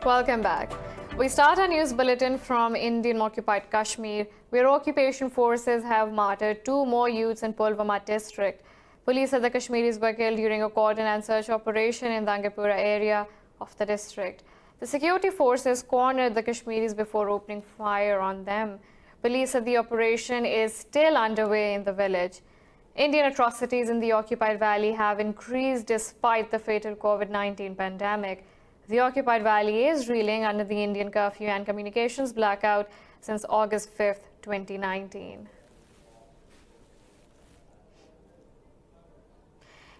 Welcome back. We start our news bulletin from Indian-occupied Kashmir, where occupation forces have martyred 2 more youths in Pulwama district. Police said the Kashmiris were killed during a cordon and search operation in the Angapura area of the district. The security forces cornered the Kashmiris before opening fire on them. Police said the operation is still underway in the village. Indian atrocities in the occupied valley have increased despite the fatal COVID-19 pandemic. The occupied valley is reeling under the Indian curfew and communications blackout since August 5, 2019.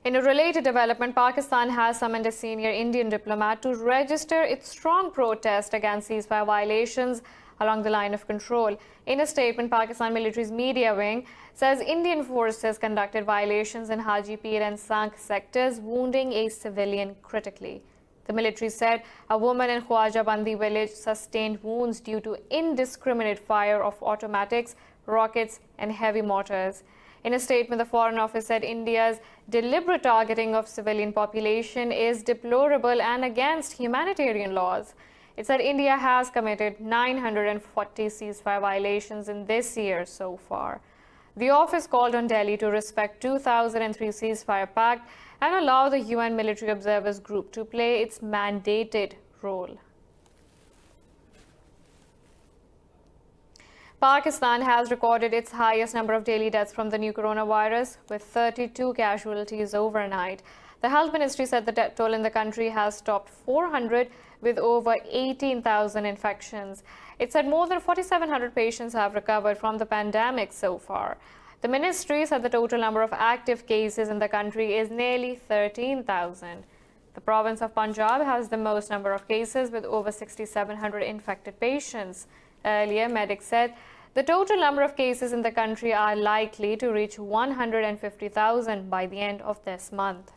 In a related development, Pakistan has summoned a senior Indian diplomat to register its strong protest against ceasefire violations along the line of control. In a statement, Pakistan military's media wing says Indian forces conducted violations in Haji Pir and Sank sectors, wounding a civilian critically. The military said a woman in Khwaja Bandi village sustained wounds due to indiscriminate fire of automatics, rockets and heavy mortars. In a statement, the Foreign Office said India's deliberate targeting of civilian population is deplorable and against humanitarian laws. It said India has committed 940 ceasefire violations in this year so far. The office called on Delhi to respect 2003 ceasefire pact and allow the UN Military Observers Group to play its mandated role. Pakistan has recorded its highest number of daily deaths from the new coronavirus, with 32 casualties overnight. The health ministry said the death toll in the country has topped 400, with over 18,000 infections. It said more than 4,700 patients have recovered from the pandemic so far. The ministry said the total number of active cases in the country is nearly 13,000. The province of Punjab has the most number of cases, with over 6,700 infected patients. Earlier, medics said the total number of cases in the country are likely to reach 150,000 by the end of this month.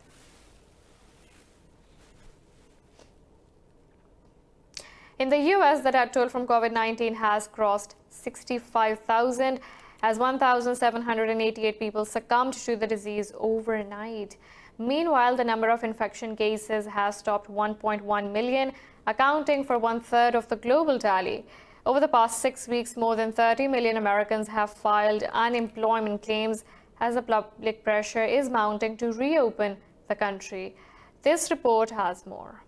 In the U.S., the death toll from COVID-19 has crossed 65,000 as 1,788 people succumbed to the disease overnight. Meanwhile, the number of infection cases has topped 1.1 million, accounting for 1/3 of the global tally. Over the past 6 weeks, more than 30 million Americans have filed unemployment claims as the public pressure is mounting to reopen the country. This report has more.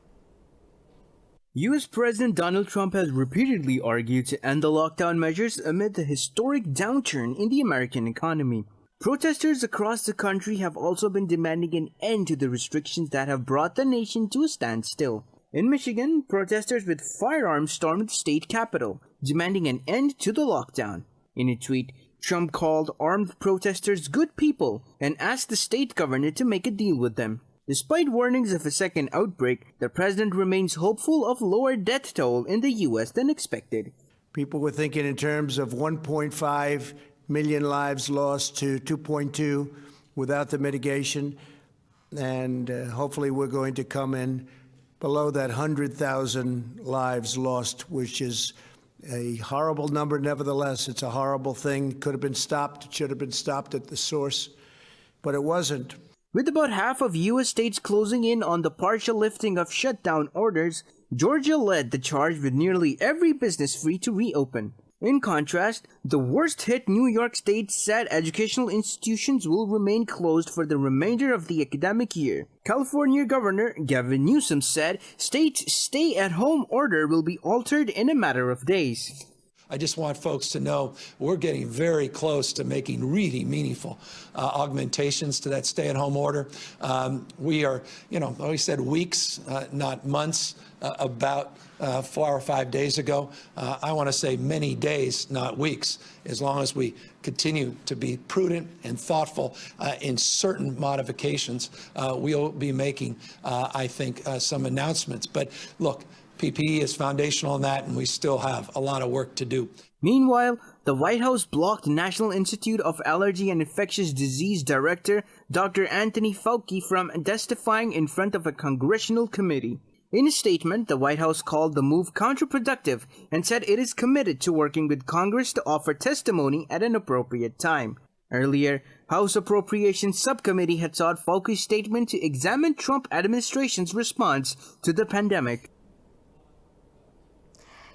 U.S. President Donald Trump has repeatedly argued to end the lockdown measures amid the historic downturn in the American economy. Protesters across the country have also been demanding an end to the restrictions that have brought the nation to a standstill. In Michigan, protesters with firearms stormed the state capitol, demanding an end to the lockdown. In a tweet, Trump called armed protesters good people and asked the state governor to make a deal with them. Despite warnings of a second outbreak, the president remains hopeful of lower death toll in the U.S. than expected. People were thinking in terms of 1.5 million lives lost to 2.2 without the mitigation, and hopefully we're going to come in below that 100,000 lives lost, which is a horrible number. Nevertheless, it's a horrible thing. Could have been stopped. It should have been stopped at the source, but it wasn't. With about half of U.S. states closing in on the partial lifting of shutdown orders, Georgia led the charge with nearly every business free to reopen. In contrast, the worst-hit New York State said educational institutions will remain closed for the remainder of the academic year. California Governor Gavin Newsom said state's stay-at-home order will be altered in a matter of days. I just want folks to know we're getting very close to making really meaningful augmentations to that stay-at-home order. We are, we said weeks, not months, about 4 or 5 days ago. I want to say many days, not weeks, as long as we continue to be prudent and thoughtful in certain modifications. We'll be making, I think, some announcements. But look, PPE is foundational in that, and we still have a lot of work to do. Meanwhile, the White House blocked National Institute of Allergy and Infectious Disease Director Dr. Anthony Fauci from testifying in front of a congressional committee. In a statement, the White House called the move counterproductive and said it is committed to working with Congress to offer testimony at an appropriate time. Earlier, House Appropriations Subcommittee had sought Fauci's statement to examine Trump administration's response to the pandemic.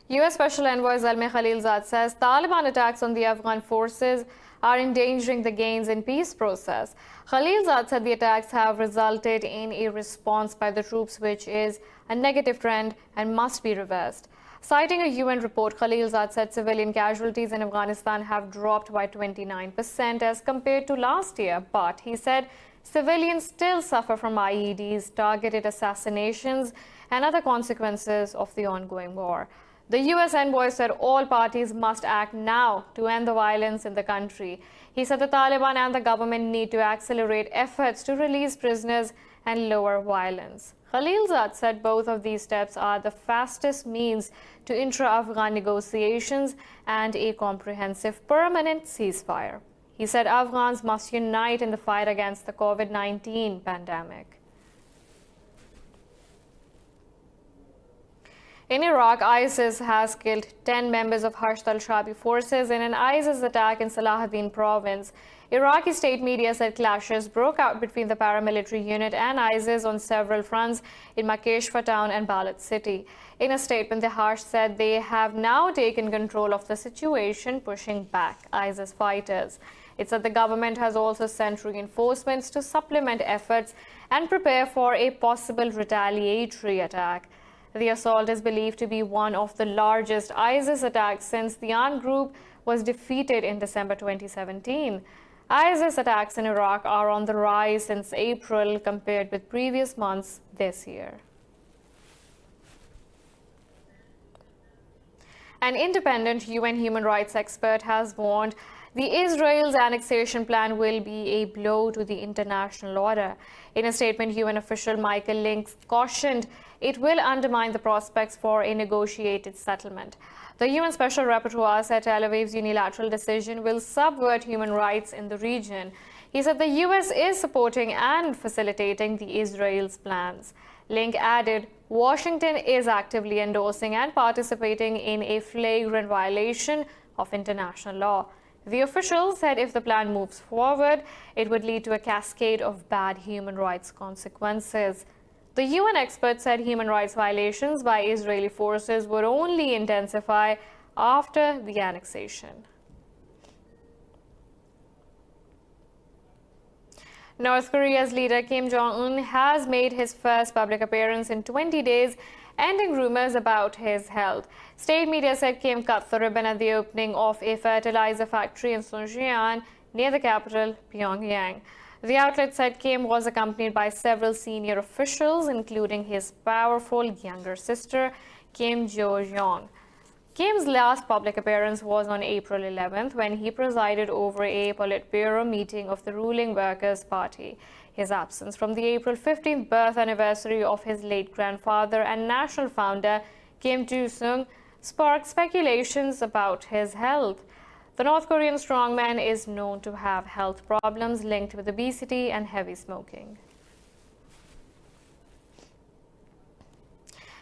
U.S. Special Envoy Zalmay Khalilzad says Taliban attacks on the Afghan forces are endangering the gains in peace process. Khalilzad said the attacks have resulted in a response by the troops which is a negative trend and must be reversed. Citing a UN report, Khalilzad said civilian casualties in Afghanistan have dropped by 29% as compared to last year, but he said civilians still suffer from IEDs, targeted assassinations, and other consequences of the ongoing war. The U.S. envoy said all parties must act now to end the violence in the country. He said the Taliban and the government need to accelerate efforts to release prisoners and lower violence. Khalilzad said both of these steps are the fastest means to intra-Afghan negotiations and a comprehensive permanent ceasefire. He said Afghans must unite in the fight against the COVID-19 pandemic. In Iraq, ISIS has killed 10 members of Hashd al-Shabi forces in an ISIS attack in Salahuddin province. Iraqi state media said clashes broke out between the paramilitary unit and ISIS on several fronts in Makeshfa town and Balad city. In a statement, the Hashd said they have now taken control of the situation, pushing back ISIS fighters. It said the government has also sent reinforcements to supplement efforts and prepare for a possible retaliatory attack. The assault is believed to be one of the largest ISIS attacks since the armed group was defeated in December 2017. ISIS attacks in Iraq are on the rise since April compared with previous months this year. An independent UN human rights expert has warned the Israel's annexation plan will be a blow to the international order. In a statement, UN official Michael Lynch cautioned it will undermine the prospects for a negotiated settlement. The UN Special Rapporteur said Tel Aviv's unilateral decision will subvert human rights in the region. He said the US is supporting and facilitating the Israel's plans. Lynch added, Washington is actively endorsing and participating in a flagrant violation of international law. The official said if the plan moves forward, it would lead to a cascade of bad human rights consequences. The UN expert said human rights violations by Israeli forces would only intensify after the annexation. North Korea's leader Kim Jong-un has made his first public appearance in 20 days, ending rumors about his health. State media said Kim cut the ribbon at the opening of a fertilizer factory in Suncheon near the capital, Pyongyang. The outlet said Kim was accompanied by several senior officials, including his powerful younger sister, Kim Jo-jong. Kim's last public appearance was on April 11th when he presided over a Politburo meeting of the ruling Workers' Party. His absence from the April 15th birth anniversary of his late grandfather and national founder, Kim Il-sung, sparked speculations about his health. The North Korean strongman is known to have health problems linked with obesity and heavy smoking.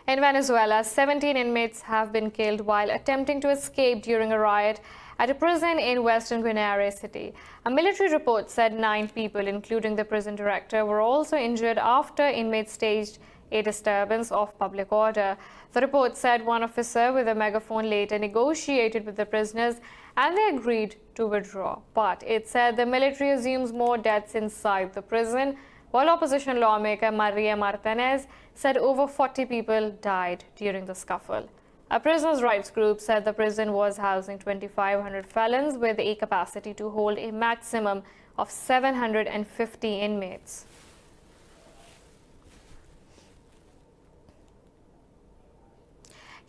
In Venezuela, 17 inmates have been killed while attempting to escape during a riot at a prison in western Guanare City. A military report said 9 people, including the prison director, were also injured after inmates staged a disturbance of public order. The report said one officer with a megaphone later negotiated with the prisoners and they agreed to withdraw. But it said the military assumes more deaths inside the prison, while opposition lawmaker Maria Martinez said over 40 people died during the scuffle. A prisoners' rights group said the prison was housing 2,500 felons with a capacity to hold a maximum of 750 inmates.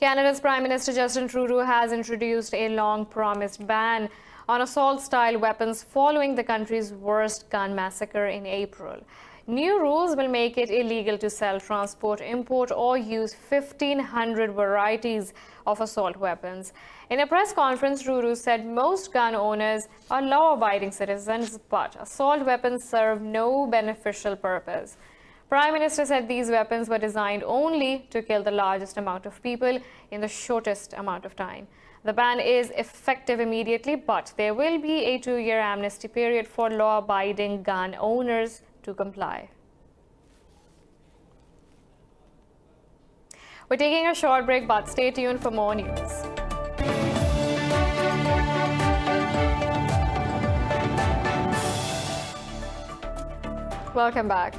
Canada's Prime Minister Justin Trudeau has introduced a long-promised ban on assault-style weapons following the country's worst gun massacre in April. New rules will make it illegal to sell, transport, import, or use 1,500 varieties of assault weapons. In a press conference, Trudeau said most gun owners are law-abiding citizens, but assault weapons serve no beneficial purpose. Prime Minister said these weapons were designed only to kill the largest amount of people in the shortest amount of time. The ban is effective immediately, but there will be a 2-year amnesty period for law-abiding gun owners to comply. We're taking a short break, but stay tuned for more news. Welcome back.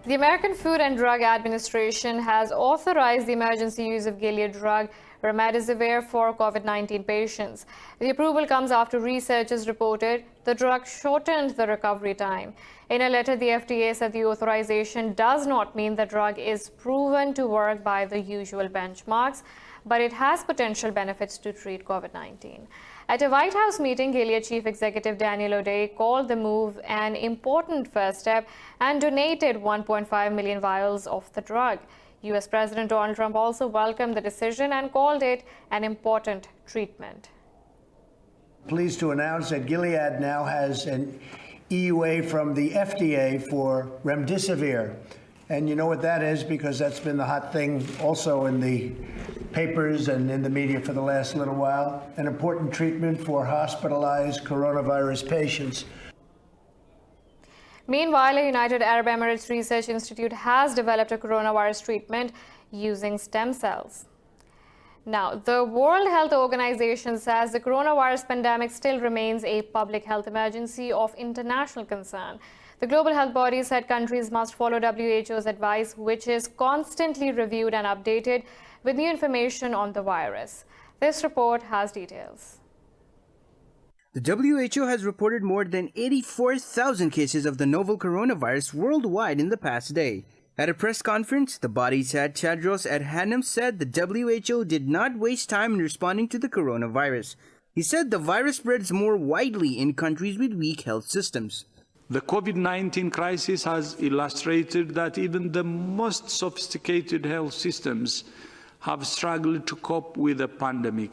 The American Food and Drug Administration has authorized the emergency use of Gilead drug REMDESIVIR for COVID-19 patients. The approval comes after researchers reported the drug shortened the recovery time. In a letter, the FDA said the authorization does not mean the drug is proven to work by the usual benchmarks, but it has potential benefits to treat COVID-19. At a White House meeting, Gilead Chief Executive Daniel O'Day called the move an important first step and donated 1.5 million vials of the drug. U.S. President Donald Trump also welcomed the decision and called it an important treatment. Pleased to announce that Gilead now has an EUA from the FDA for remdesivir. And you know what that is, because that's been the hot thing also in the papers and in the media for the last little while. An important treatment for hospitalized coronavirus patients. Meanwhile, a United Arab Emirates Research Institute has developed a coronavirus treatment using stem cells. Now, the World Health Organization says the coronavirus pandemic still remains a public health emergency of international concern. The global health body said countries must follow WHO's advice, which is constantly reviewed and updated with new information on the virus. This report has details. The WHO has reported more than 84,000 cases of the novel coronavirus worldwide in the past day. At a press conference, the body's head Tedros Adhanom said the WHO did not waste time in responding to the coronavirus. He said the virus spreads more widely in countries with weak health systems. The COVID-19 crisis has illustrated that even the most sophisticated health systems have struggled to cope with the pandemic.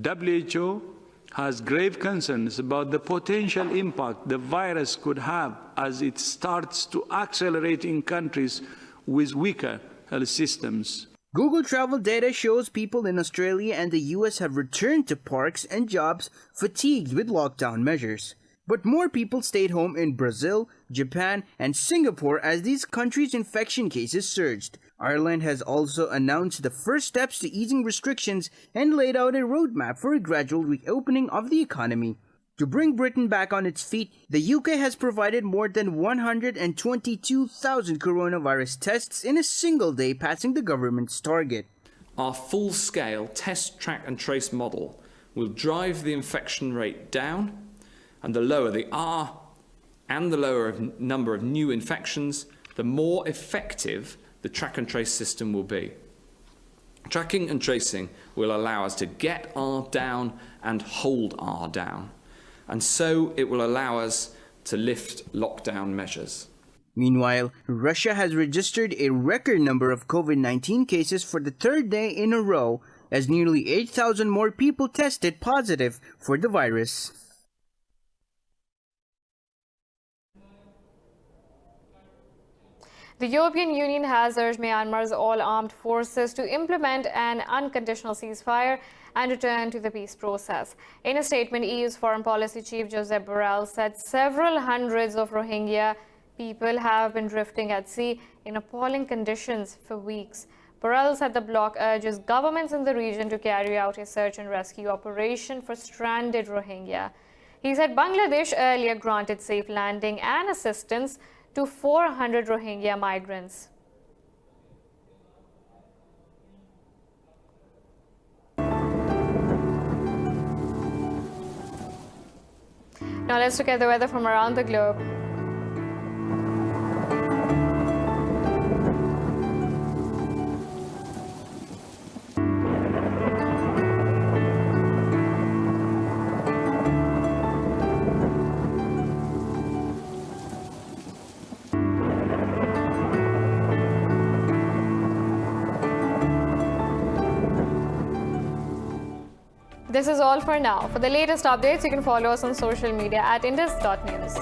WHO has grave concerns about the potential impact the virus could have as it starts to accelerate in countries with weaker health systems. Google travel data shows people in Australia and the US have returned to parks and jobs fatigued with lockdown measures. But more people stayed home in Brazil, Japan, and Singapore as these countries' infection cases surged. Ireland has also announced the first steps to easing restrictions and laid out a roadmap for a gradual reopening of the economy. To bring Britain back on its feet, the UK has provided more than 122,000 coronavirus tests in a single day, passing the government's target. Our full-scale test, track and trace model will drive the infection rate down, and the lower the R and the lower number of new infections, the more effective the track and trace system will be. Tracking and tracing will allow us to get R down and hold R down, and so it will allow us to lift lockdown measures. Meanwhile, Russia has registered a record number of COVID-19 cases for the third day in a row, as nearly 8,000 more people tested positive for the virus. The European Union has urged Myanmar's all-armed forces to implement an unconditional ceasefire and return to the peace process. In a statement, EU's Foreign Policy Chief Josep Borrell said several hundreds of Rohingya people have been drifting at sea in appalling conditions for weeks. Borrell said the bloc urges governments in the region to carry out a search and rescue operation for stranded Rohingya. He said Bangladesh earlier granted safe landing and assistance to 400 Rohingya migrants. Now let's look at the weather from around the globe. This is all for now. For the latest updates, you can follow us on social media at indus.news.